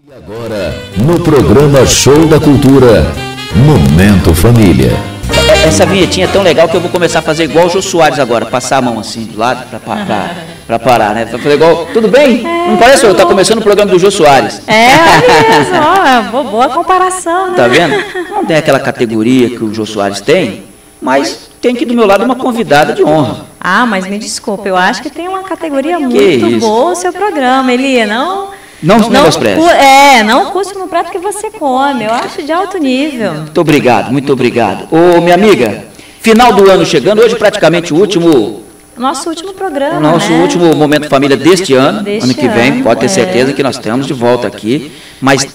E agora, no programa Show da Cultura, Momento Família. Essa vinhetinha é tão legal que eu vou começar a fazer igual o Jô Soares agora, passar a mão assim do lado pra parar, né? Pra fazer igual, tudo bem? Não parece eu tá começando o programa do Jô Soares? Mesmo, boa comparação, né? Tá vendo? Não tem aquela categoria que o Jô Soares tem, mas tem aqui do meu lado uma convidada de honra. Ah, mas me desculpa, eu acho que tem uma categoria muito boa o seu programa, Eli, não menospreze. Não custe no prato que você come, eu acho de alto nível. Muito obrigado. Ô, minha amiga, final do ano chegando, hoje praticamente o último... Nosso último programa, Nosso último Momento Família deste ano, ano que vem, pode ter certeza que nós estamos de volta aqui, mas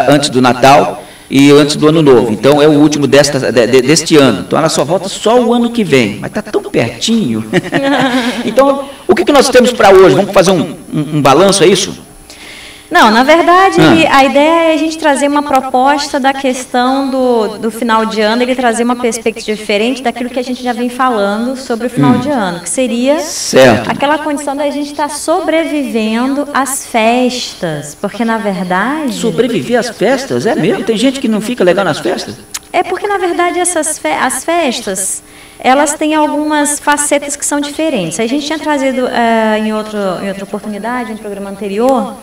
antes do Natal e antes do Ano Novo, então é o último deste ano, então ela só volta só o ano que vem, mas está tão pertinho. Então, o que nós temos para hoje? Vamos fazer um balanço, é isso? Não, na verdade, a ideia é a gente trazer uma proposta da questão do final de ano, ele trazer uma perspectiva diferente daquilo que a gente já vem falando sobre o final de ano, que seria aquela condição da gente estar sobrevivendo às festas, porque na verdade... Sobreviver às festas? É mesmo? Tem gente que não fica legal nas festas? É porque na verdade as festas... elas têm algumas facetas que são diferentes. A gente tinha trazido em outra oportunidade, no programa anterior,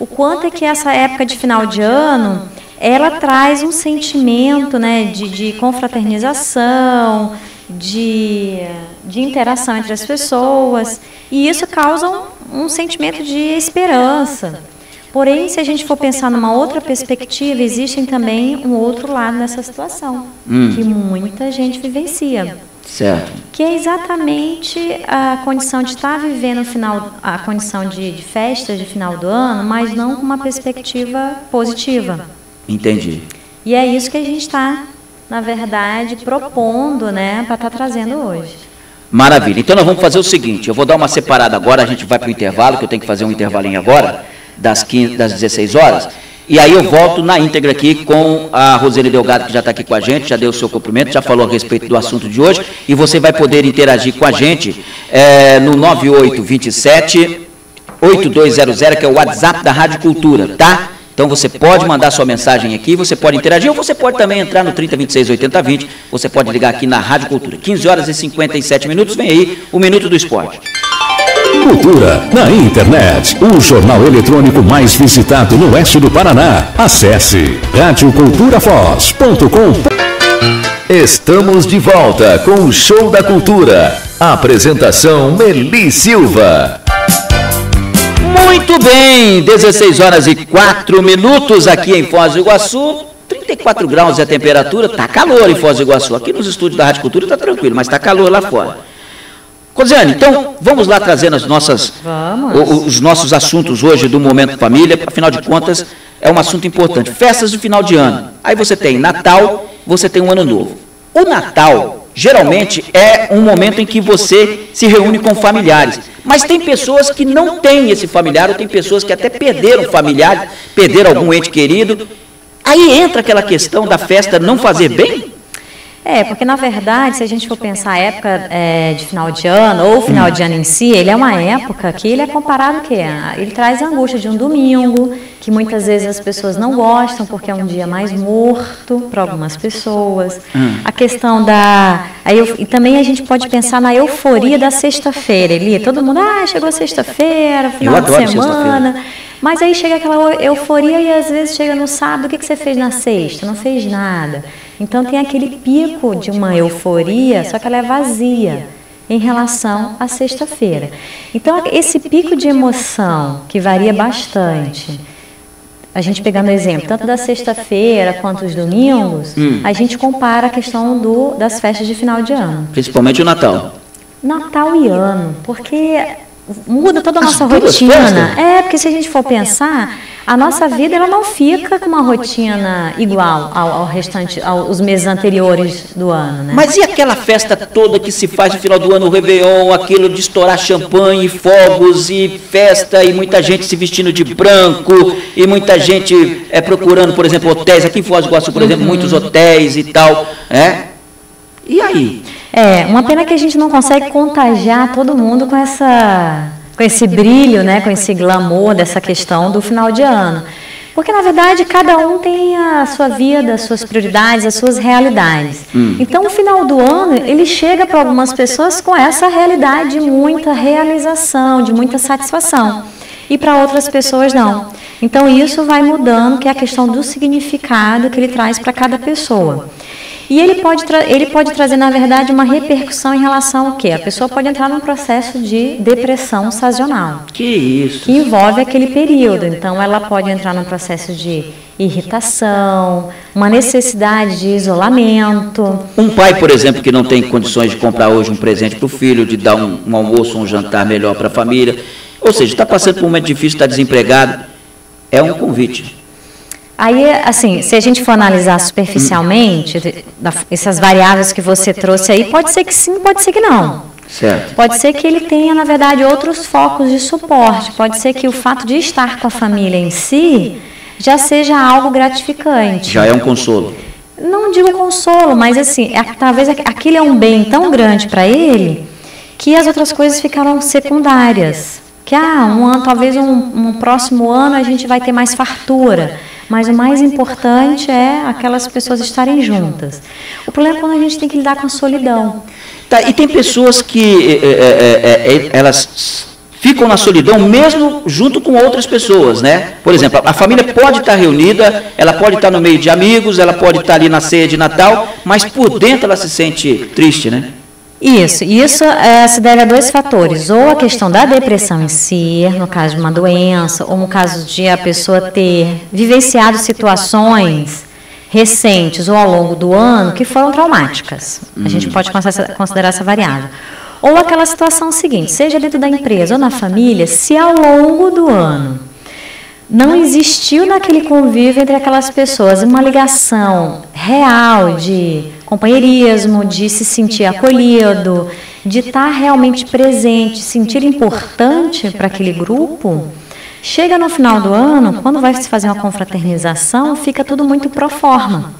o quanto é que essa época de final de ano, ela traz um sentimento, né, de confraternização, de interação entre as pessoas, e isso causa um sentimento de esperança. Porém, se a gente for pensar numa outra perspectiva, existe também um outro lado nessa situação, que muita gente vivencia. Certo. Que é exatamente a condição de estar vivendo a condição de festas de final do ano, mas não com uma perspectiva positiva. Entendi. E é isso que a gente está, na verdade, propondo, né, para estar trazendo hoje. Maravilha. Então nós vamos fazer o seguinte, eu vou dar uma separada agora, a gente vai para o intervalo, que eu tenho que fazer um intervalinho agora, das 16 horas. E aí eu volto na íntegra aqui com a Roseli Delgado, que já está aqui com a gente, já deu o seu cumprimento, já falou a respeito do assunto de hoje, e você vai poder interagir com a gente no 9827-8200, que é o WhatsApp da Rádio Cultura, tá? Então você pode mandar sua mensagem aqui, você pode interagir, ou você pode também entrar no 3026-8020, você pode ligar aqui na Rádio Cultura. 15 horas e 57 minutos, vem aí o Minuto do Esporte. Cultura na internet, o jornal eletrônico mais visitado no oeste do Paraná. Acesse radioculturafoz.com. Estamos de volta com o Show da Cultura. Apresentação Meli Silva. Muito bem, 16 horas e 4 minutos aqui em Foz do Iguaçu. 34 graus é a temperatura, tá calor em Foz do Iguaçu. Aqui nos estúdios da Rádio Cultura tá tranquilo, mas tá calor lá fora. Rosiane, então vamos lá trazendo os nossos assuntos hoje do Momento Família, afinal de contas é um assunto importante, festas de final de ano, aí você tem Natal, você tem um Ano Novo. O Natal geralmente é um momento em que você se reúne com familiares, mas tem pessoas que não têm esse familiar, ou tem pessoas que até perderam familiares, perderam algum ente querido, aí entra aquela questão da festa não fazer bem? Porque na verdade, se a gente for pensar a época de final de ano, ou final de ano em si, ele é uma época que ele é comparado ele traz a angústia de um domingo, que muitas vezes as pessoas não gostam, porque é um dia mais morto para algumas pessoas. A questão e também a gente pode pensar na euforia da sexta-feira, Eli. Todo mundo, chegou sexta-feira, final de semana. Mas aí chega aquela euforia e às vezes chega no sábado, o que você fez na sexta? Não fez nada. Então tem aquele pico de uma euforia, só que ela é vazia em relação à sexta-feira. Então esse pico de emoção, que varia bastante, a gente pegando o exemplo, tanto da sexta-feira quanto os domingos, a gente compara a questão das festas de final de ano. Principalmente o Natal. Natal e ano, porque muda toda a nossa rotina. Porque se a gente for pensar, a nossa vida ela não fica com uma rotina igual ao restante, aos meses anteriores do ano, né? Mas e aquela festa toda que se faz no final do ano, o Réveillon, aquilo de estourar champanhe, fogos e festa, e muita gente se vestindo de branco, e muita gente procurando, por exemplo, hotéis, aqui em Foz do Iguaçu, por exemplo, muitos hotéis e tal, E aí? Uma pena que a gente não consegue contagiar todo mundo com esse brilho, né, com esse glamour dessa questão do final de ano. Porque, na verdade, cada um tem a sua vida, as suas prioridades, as suas realidades. Então, o final do ano, ele chega para algumas pessoas com essa realidade de muita realização, de muita satisfação. E para outras pessoas, não. Então, isso vai mudando, que é a questão do significado que ele traz para cada pessoa. E ele pode trazer, na verdade, uma repercussão em relação ao quê? A pessoa pode entrar num processo de depressão sazonal. Que isso? Que envolve aquele período. Então, ela pode entrar num processo de irritação, uma necessidade de isolamento. Um pai, por exemplo, que não tem condições de comprar hoje um presente para o filho, de dar um almoço, um jantar melhor para a família, ou seja, está passando por um momento difícil, está desempregado, é um convite. Aí, assim, se a gente for analisar superficialmente, essas variáveis que você trouxe aí, pode ser que sim, pode ser que não. Certo. Pode ser que ele tenha, na verdade, outros focos de suporte. Pode ser que o fato de estar com a família em si já seja algo gratificante. Já é um consolo. Não digo consolo, mas assim, talvez aquilo é um bem tão grande para ele que as outras coisas ficaram secundárias. Que, talvez um próximo ano a gente vai ter mais fartura. Mas o mais importante é aquelas pessoas estarem juntas. O problema é quando a gente tem que lidar com a solidão. Tá, e tem pessoas que elas ficam na solidão mesmo junto com outras pessoas, né? Por exemplo, a família pode estar reunida, ela pode estar no meio de amigos, ela pode estar ali na ceia de Natal, mas por dentro ela se sente triste, né? Isso se deve a dois fatores, ou a questão da depressão em si, no caso de uma doença, ou no caso de a pessoa ter vivenciado situações recentes ou ao longo do ano que foram traumáticas. A gente pode considerar essa variável. Ou aquela situação seguinte, seja dentro da empresa ou na família, se ao longo do ano não existiu naquele convívio entre aquelas pessoas uma ligação real de companheirismo, de se sentir acolhido, de estar realmente presente, sentir importante para aquele grupo, chega no final do ano, quando vai se fazer uma confraternização, fica tudo muito pro forma.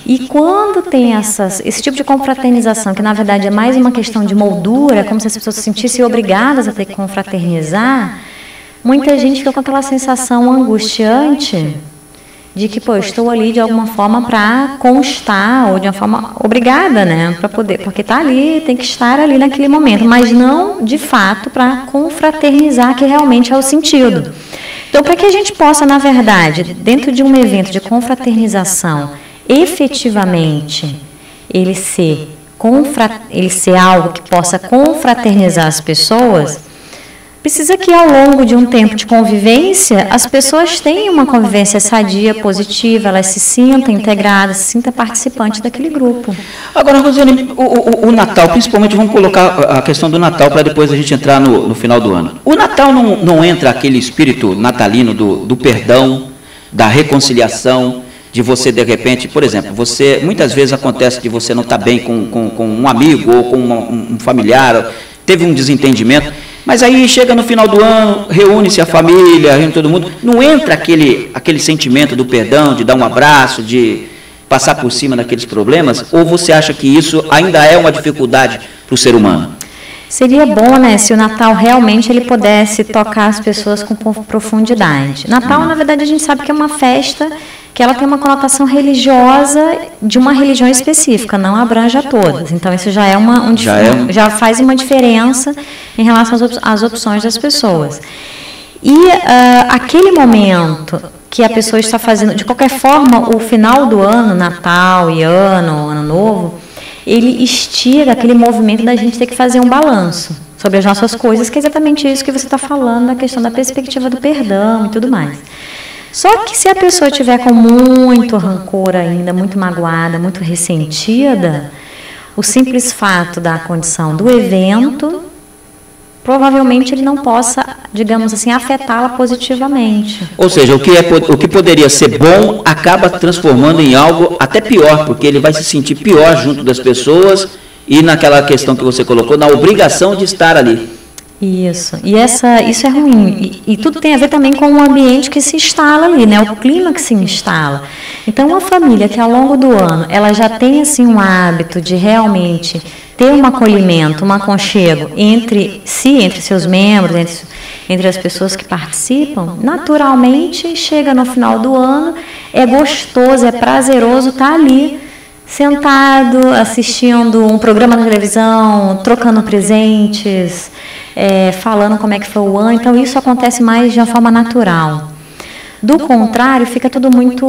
E quando tem esse tipo de confraternização, que na verdade é mais uma questão de moldura, como se as pessoas se sentissem obrigadas a ter que confraternizar, muita gente fica com aquela sensação angustiante de que, eu estou ali de alguma forma para constar, ou de uma forma obrigada, né, para poder, porque está ali, tem que estar ali naquele momento, mas não, de fato, para confraternizar, que realmente é o sentido. Então, para que a gente possa, na verdade, dentro de um evento de confraternização, efetivamente, ele ser algo que possa confraternizar as pessoas, precisa que ao longo de um tempo de convivência, as pessoas tenham uma convivência sadia, positiva, elas se sintam integradas, se sintam participantes daquele grupo. Agora, Rosiane, o Natal, principalmente, vamos colocar a questão do Natal para depois a gente entrar no final do ano. O Natal não entra aquele espírito natalino do perdão, da reconciliação, de você, de repente, por exemplo, muitas vezes acontece de você não estar bem com um amigo ou com um familiar, teve um desentendimento, mas aí chega no final do ano, reúne-se a família, reúne todo mundo, não entra aquele sentimento do perdão, de dar um abraço, de passar por cima daqueles problemas, ou você acha que isso ainda é uma dificuldade para o ser humano? Seria bom, né, se o Natal realmente ele pudesse tocar as pessoas com profundidade. Natal, na verdade, a gente sabe que é uma festa que ela tem uma conotação religiosa de uma religião específica, não abrange a todas. Então, isso já já faz uma diferença em relação às opções das pessoas. E aquele momento que a pessoa está fazendo, de qualquer forma, o final do ano, Natal e Ano Novo, ele estira aquele movimento da gente ter que fazer um balanço sobre as nossas coisas, que é exatamente isso que você está falando, na questão da perspectiva do perdão e tudo mais. Só que se a pessoa estiver com muito rancor ainda, muito magoada, muito ressentida, o simples fato da condição do evento, provavelmente ele não possa, digamos assim, afetá-la positivamente. Ou seja, o que poderia ser bom acaba transformando em algo até pior, porque ele vai se sentir pior junto das pessoas e naquela questão que você colocou, na obrigação de estar ali. Isso. E isso é ruim. E tudo tem a ver também com o ambiente que se instala ali, né? O clima que se instala. Então, uma família que ao longo do ano, ela já tem assim um hábito de realmente ter um acolhimento, um aconchego entre si, entre seus membros, entre as pessoas que participam, naturalmente chega no final do ano, é gostoso, é prazeroso estar ali, sentado, assistindo um programa na televisão, trocando presentes, falando como é que foi o ano. Então, isso acontece mais de uma forma natural. Do contrário, fica tudo muito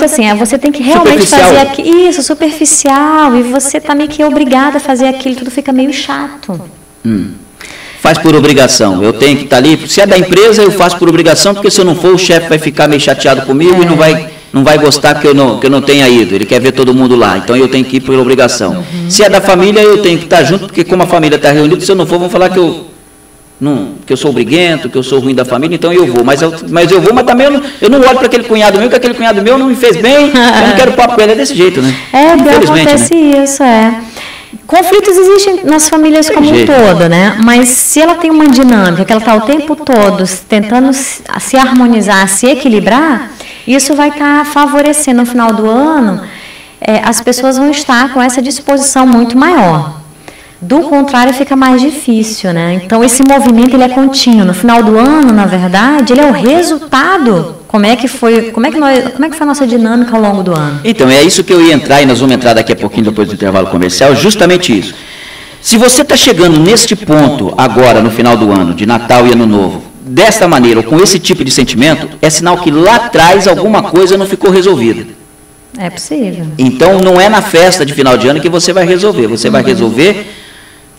assim, você tem que realmente fazer isso, superficial, e você está meio que obrigada a fazer aquilo, tudo fica meio chato. Faz por obrigação, eu tenho que estar ali, se é da empresa eu faço por obrigação, porque se eu não for o chefe vai ficar meio chateado comigo e não vai gostar que eu não tenha ido, ele quer ver todo mundo lá, então eu tenho que ir por obrigação. Se é da família eu tenho que estar junto, porque como a família está reunida, se eu não for vão falar que eu sou briguento, que eu sou ruim da família, então eu vou, mas eu vou, mas também eu não olho para aquele cunhado meu, que aquele cunhado meu não me fez bem, eu não quero papo com ele, é desse jeito, né? Acontece, né? Isso, Conflitos existem nas famílias como um todo, né? Mas se ela tem uma dinâmica, que ela está o tempo todo tentando se harmonizar, se equilibrar, isso vai estar favorecendo no final do ano, as pessoas vão estar com essa disposição muito maior. Do contrário, fica mais difícil, né? Então, esse movimento ele é contínuo. No final do ano, na verdade, ele é o resultado. Como é que foi a nossa dinâmica ao longo do ano? Então, é isso que eu ia entrar, e nós vamos entrar daqui a pouquinho, depois do intervalo comercial, justamente isso. Se você está chegando neste ponto, agora, no final do ano, de Natal e Ano Novo, desta maneira, ou com esse tipo de sentimento, é sinal que lá atrás alguma coisa não ficou resolvida. É possível. Então, não é na festa de final de ano que você vai resolver. Você vai resolver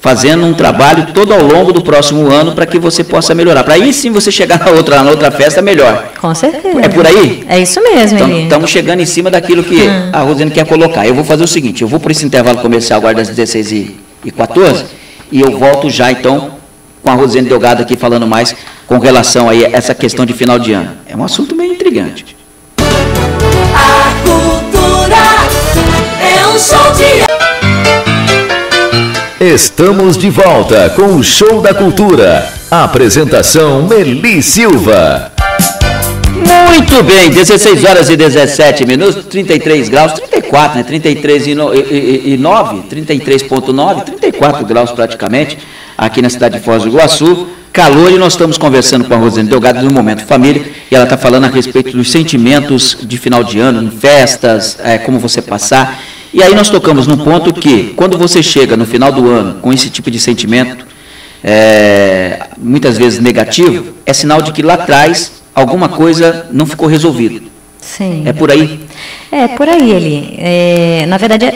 fazendo um trabalho todo ao longo do próximo ano para que você possa melhorar. Para aí sim você chegar na outra festa melhor. Com certeza. É por aí? É isso mesmo, então, estamos chegando em cima daquilo que a Rosane quer colocar. Eu vou fazer o seguinte, eu vou por esse intervalo comercial agora das 16h14 e eu volto já então com a Rosane Delgado aqui falando mais com relação aí a essa questão de final de ano. É um assunto meio intrigante. A cultura é um show de... Estamos de volta com o Show da Cultura. Apresentação Meli Silva. Muito bem, 16 horas e 17 minutos, 33 graus, 34, né? 33,9, 33,9, 34 graus praticamente, aqui na cidade de Foz do Iguaçu. Calor, e nós estamos conversando com a Rosane Delgado no Momento Família, e ela está falando a respeito dos sentimentos de final de ano, em festas, como você passar. E aí nós tocamos num ponto que, quando você chega no final do ano com esse tipo de sentimento, muitas vezes negativo, é sinal de que lá atrás alguma coisa não ficou resolvida. Sim. É por aí? É por aí, Eli. Na verdade,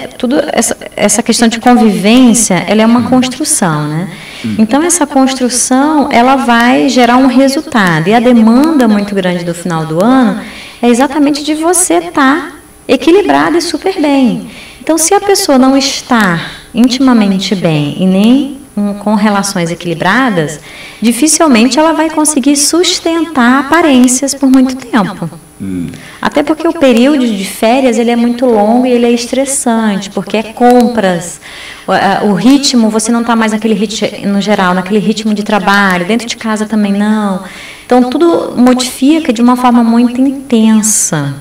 essa questão de convivência, ela é uma construção, né? Então, essa construção, ela vai gerar um resultado. E a demanda muito grande do final do ano é exatamente de você estar equilibrado e super bem. Então, se a pessoa não está intimamente bem e nem com relações equilibradas, dificilmente ela vai conseguir sustentar aparências por muito tempo. Até porque o período de férias ele é muito longo e ele é estressante, porque é compras, o ritmo, você não está mais naquele ritmo, no geral, naquele ritmo de trabalho, dentro de casa também não. Então, tudo modifica de uma forma muito intensa.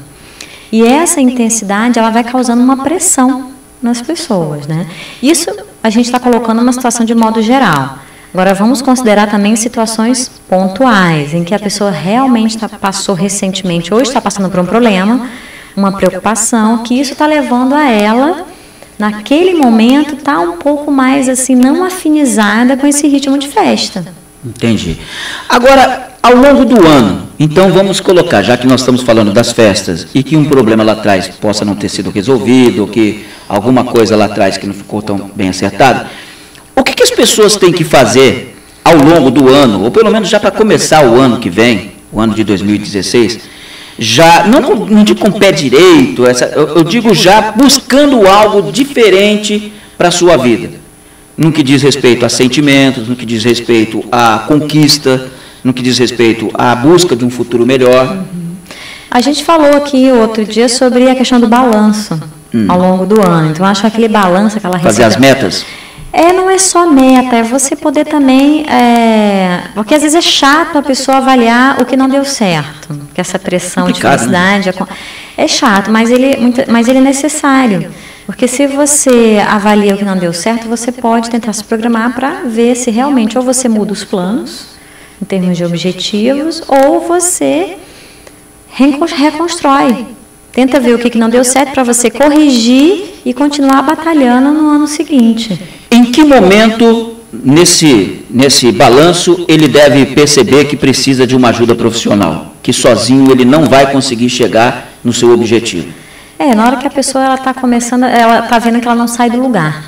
E essa intensidade, ela vai causando uma pressão nas pessoas, né? Isso a gente está colocando numa situação de modo geral. Agora, vamos considerar também situações pontuais, em que a pessoa realmente passou recentemente, ou está passando por um problema, uma preocupação, que isso está levando a ela, naquele momento, está um pouco mais, assim, não afinizada com esse ritmo de festa. Entendi. Agora, ao longo do ano, então vamos colocar, já que nós estamos falando das festas, e que um problema lá atrás possa não ter sido resolvido, ou que alguma coisa lá atrás que não ficou tão bem acertada, o que as pessoas têm que fazer ao longo do ano, ou pelo menos já para começar o ano que vem, o ano de 2016, já, não digo com o pé direito, eu digo já buscando algo diferente para a sua vida, no que diz respeito a sentimentos, no que diz respeito à conquista, no que diz respeito à busca de um futuro melhor. A gente falou aqui outro dia sobre a questão do balanço ao longo do ano. Então, acho que aquele balanço, aquela receita... Fazer as metas? Não é só meta, é você poder também, porque às vezes é chato a pessoa avaliar o que não deu certo, porque essa pressão de felicidade, né? É chato, mas ele é necessário, porque se você avalia o que não deu certo, você pode tentar se programar para ver se realmente ou você muda os planos, em termos de objetivos, ou você reconstrói. Tenta ver o que não deu certo para você corrigir e continuar batalhando no ano seguinte. Em que momento, nesse balanço, ele deve perceber que precisa de uma ajuda profissional? Que sozinho ele não vai conseguir chegar no seu objetivo? Na hora que a pessoa está começando, ela está vendo que ela não sai do lugar.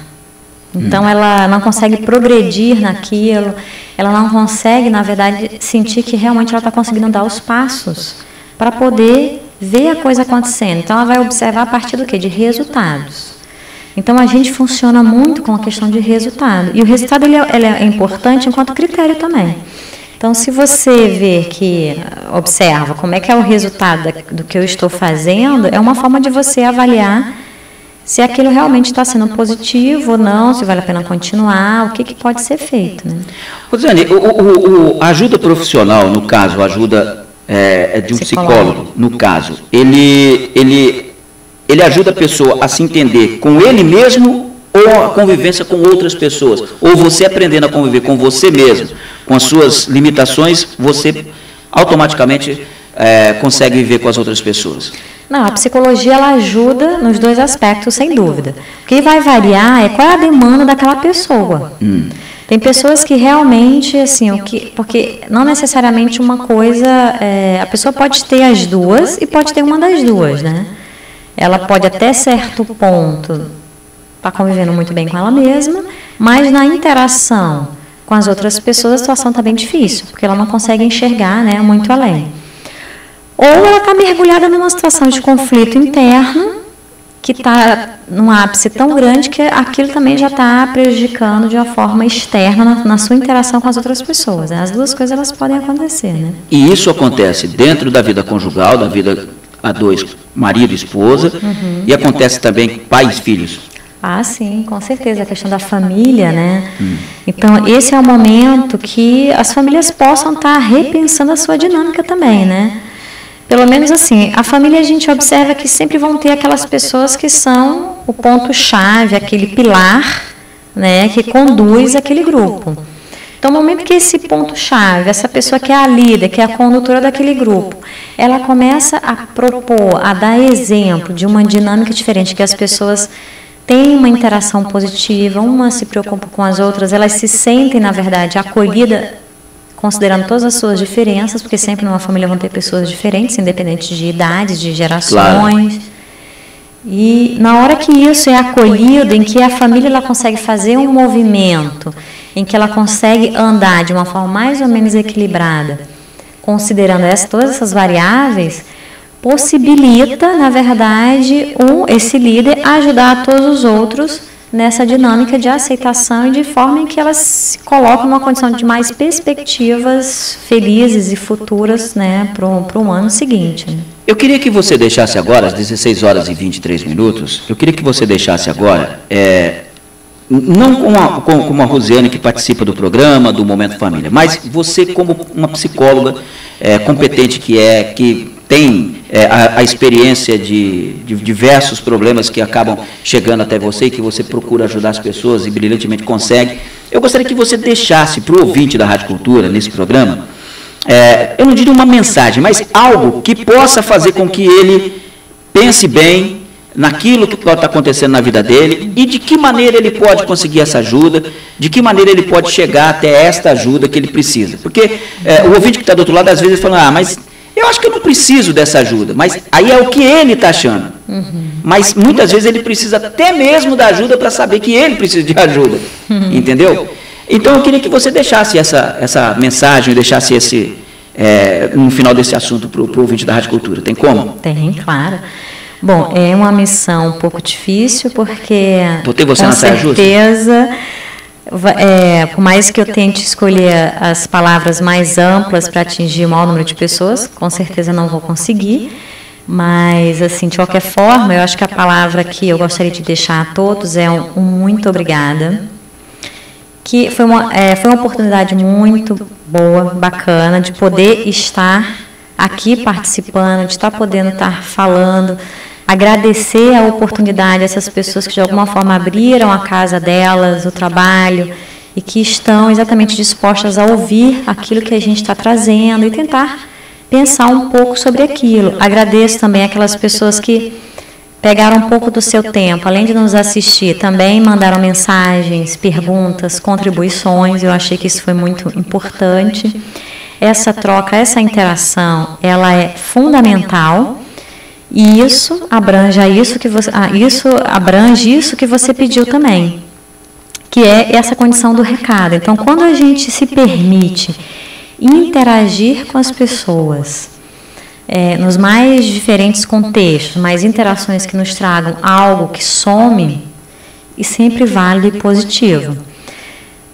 Então, ela não consegue progredir naquilo, ela não consegue, na verdade, sentir que realmente ela está conseguindo dar os passos para poder ver a coisa acontecendo. Então, ela vai observar a partir do quê? De resultados. Então, a gente funciona muito com a questão de resultado. E o resultado ele é importante enquanto critério também. Então, se você vê que, observa como é que é o resultado do que eu estou fazendo, é uma forma de você avaliar se aquilo realmente está sendo positivo ou não, se vale a pena continuar, o que pode ser feito. Né? Rosiane, a ajuda profissional, no caso, a ajuda de um psicólogo, no caso, ele ajuda a pessoa a se entender com ele mesmo ou a convivência com outras pessoas? Ou você aprendendo a conviver com você mesmo, com as suas limitações, você automaticamente consegue viver com as outras pessoas? Não, a psicologia ela ajuda nos dois aspectos, sem dúvida. O que vai variar é qual é a demanda daquela pessoa. Tem pessoas que realmente, assim, porque não necessariamente uma coisa, a pessoa pode ter as duas e pode ter uma das duas, né? Ela pode até certo ponto estar convivendo muito bem com ela mesma, mas na interação com as outras pessoas a situação está bem difícil, porque ela não consegue enxergar, né, muito além. Ou ela está mergulhada numa situação de conflito interno, que está num ápice tão grande que aquilo também já está prejudicando de uma forma externa na sua interação com as outras pessoas. As duas coisas elas podem acontecer, né? E isso acontece dentro da vida conjugal, da vida a dois, marido e esposa, e acontece também pais e filhos. Ah, sim, com certeza, a questão da família, né? Então, esse é o momento que as famílias possam estar repensando a sua dinâmica também, né? Pelo menos assim, a família a gente observa que sempre vão ter aquelas pessoas que são o ponto-chave, aquele pilar, né, que conduz aquele grupo. Então, no momento que esse ponto-chave, essa pessoa que é a líder, que é a condutora daquele grupo, ela começa a propor, a dar exemplo de uma dinâmica diferente, que as pessoas têm uma interação positiva, uma se preocupa com as outras, elas se sentem, na verdade, acolhidas, considerando todas as suas diferenças, porque sempre numa família vão ter pessoas diferentes, independente de idades, de gerações. Claro. E na hora que isso é acolhido, em que a família ela consegue fazer um movimento, em que ela consegue andar de uma forma mais ou menos equilibrada, considerando todas essas variáveis, possibilita, na verdade, esse líder ajudar todos os outros nessa dinâmica de aceitação e de forma em que elas se colocam numa condição de mais perspectivas felizes e futuras, né, para um ano seguinte. Né? Eu queria que você deixasse agora, às 16 horas e 23 minutos, eu queria que você deixasse agora, não como a Rosiane que participa do programa, do Momento Família, mas você como uma psicóloga competente que tem a experiência de diversos problemas que acabam chegando até você e que você procura ajudar as pessoas e brilhantemente consegue. Eu gostaria que você deixasse para o ouvinte da Rádio Cultura, nesse programa, eu não diria uma mensagem, mas algo que possa fazer com que ele pense bem naquilo que pode estar acontecendo na vida dele e de que maneira ele pode conseguir essa ajuda, de que maneira ele pode chegar até esta ajuda que ele precisa. Porque o ouvinte que está do outro lado, às vezes, fala, mas eu acho que eu não preciso dessa ajuda, mas aí é o que ele está achando. Mas muitas vezes ele precisa até mesmo da ajuda para saber que ele precisa de ajuda, entendeu? Então eu queria que você deixasse essa mensagem, deixasse no final desse assunto para o ouvinte da Rádio Cultura. Tem como? Tem, claro. Bom, é uma missão um pouco difícil, porque você com certeza, por mais que eu tente escolher as palavras mais amplas para atingir o maior número de pessoas, com certeza não vou conseguir, mas, assim, de qualquer forma, eu acho que a palavra que eu gostaria de deixar a todos é um muito obrigada. que foi uma oportunidade muito boa, bacana, de poder estar aqui participando, de estar podendo estar falando, agradecer a oportunidade a essas pessoas que de alguma forma abriram a casa delas, o trabalho, e que estão exatamente dispostas a ouvir aquilo que a gente está trazendo e tentar pensar um pouco sobre aquilo. Agradeço também aquelas pessoas que pegaram um pouco do seu tempo, além de nos assistir, também mandaram mensagens, perguntas, contribuições. Eu achei que isso foi muito importante. Essa troca, essa interação, ela é fundamental e isso abrange isso que você pediu também, que é essa condição do recado. Então, quando a gente se permite interagir com as pessoas, nos mais diferentes contextos, mas interações que nos tragam algo que some, e sempre válido e positivo.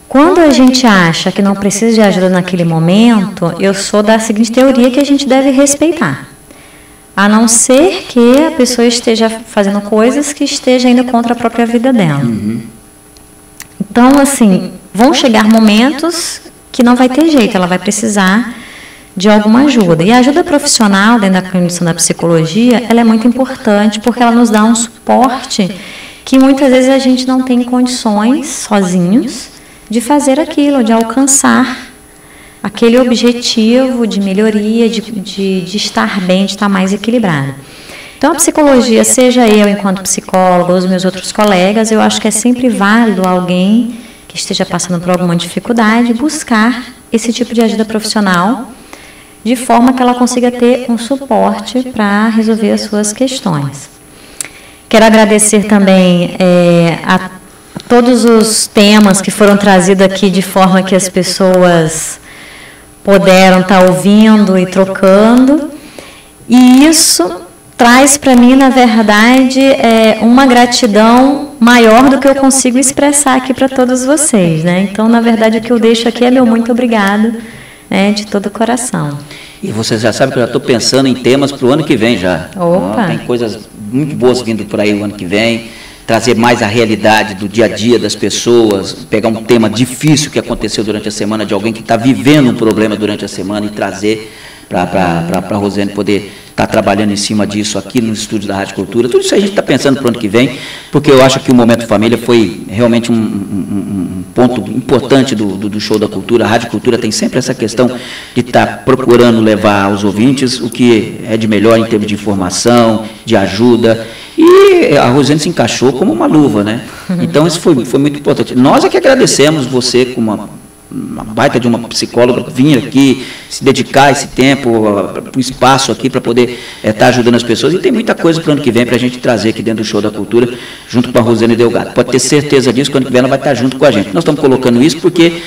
Quando a gente acha que não precisa de ajuda naquele momento, eu sou da seguinte teoria que a gente deve respeitar. A não ser que a pessoa esteja fazendo coisas que esteja indo contra a própria vida dela. Então, assim, vão chegar momentos que não vai ter jeito, ela vai precisar de alguma ajuda. E a ajuda profissional dentro da condição da psicologia, ela é muito importante porque ela nos dá um suporte que muitas vezes a gente não tem condições, sozinhos, de fazer aquilo, de alcançar aquele objetivo de melhoria, de estar bem, de estar mais equilibrado. Então, a psicologia, seja eu enquanto psicóloga ou os meus outros colegas, eu acho que é sempre válido alguém que esteja passando por alguma dificuldade buscar esse tipo de ajuda profissional, de forma que ela consiga ter um suporte para resolver as suas questões. Quero agradecer também a todos os temas que foram trazidos aqui de forma que as pessoas puderam estar ouvindo e trocando. E isso traz para mim, na verdade, uma gratidão maior do que eu consigo expressar aqui para todos vocês, né? Então, na verdade, o que eu deixo aqui é meu muito obrigado, de todo o coração. E vocês já sabem que eu já estou pensando em temas para o ano que vem já. Opa! Tem coisas muito boas vindo por aí o ano que vem, trazer mais a realidade do dia a dia das pessoas, pegar um tema difícil que aconteceu durante a semana, de alguém que está vivendo um problema durante a semana e trazer para a Rosane poder estar trabalhando em cima disso aqui no estúdio da Rádio Cultura. Tudo isso a gente está pensando para o ano que vem, porque eu acho que o Momento Família foi realmente um ponto importante do Show da Cultura. A Rádio Cultura tem sempre essa questão de estar procurando levar aos ouvintes o que é de melhor em termos de informação, de ajuda. E a Rosane se encaixou como uma luva, né? Então isso foi muito importante. Nós é que agradecemos você como uma baita de uma psicóloga vir aqui, se dedicar a esse tempo, um espaço aqui para poder estar ajudando as pessoas. E tem muita coisa para o ano que vem para a gente trazer aqui dentro do Show da Cultura, junto com a Rosane Delgado. Pode ter certeza disso, que ano que vem ela vai estar junto com a gente. Nós estamos colocando isso porque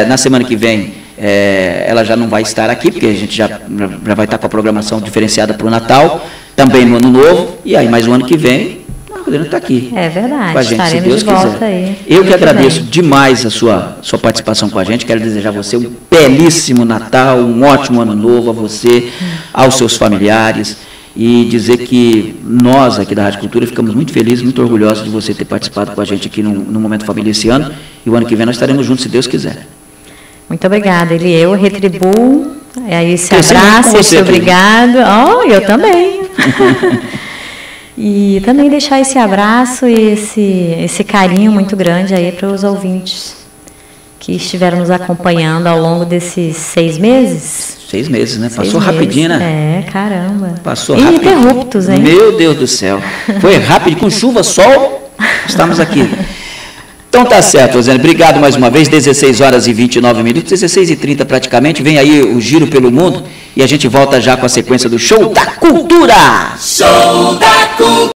na semana que vem ela já não vai estar aqui, porque a gente já vai estar com a programação diferenciada para o Natal, também no Ano Novo, e aí mais um ano que vem a Rosane está aqui. É verdade, com a gente, se Deus de volta quiser. aí. Eu que agradeço demais a sua participação com a gente. Quero desejar a você um belíssimo Natal, um ótimo Ano Novo a você, aos seus familiares, e dizer que nós aqui da Rádio Cultura ficamos muito felizes, muito orgulhosos de você ter participado com a gente aqui no Momento Família esse ano, e o ano que vem nós estaremos juntos, se Deus quiser. Muito obrigada, eu retribuo esse abraço, esse obrigado. Eu também. E também deixar esse abraço e esse carinho muito grande aí para os ouvintes que estiveram nos acompanhando ao longo desses 6 meses. 6 meses, né? Passou rapidinho, né? Caramba. Passou rápido. Ininterruptos, hein? Meu Deus do céu. Foi rápido, com chuva, sol, estamos aqui. Então tá certo, Rosane. Obrigado mais uma vez. 16h29, 16h30 praticamente. Vem aí o Giro pelo Mundo e a gente volta já com a sequência do Show da Cultura. Show da Cultura.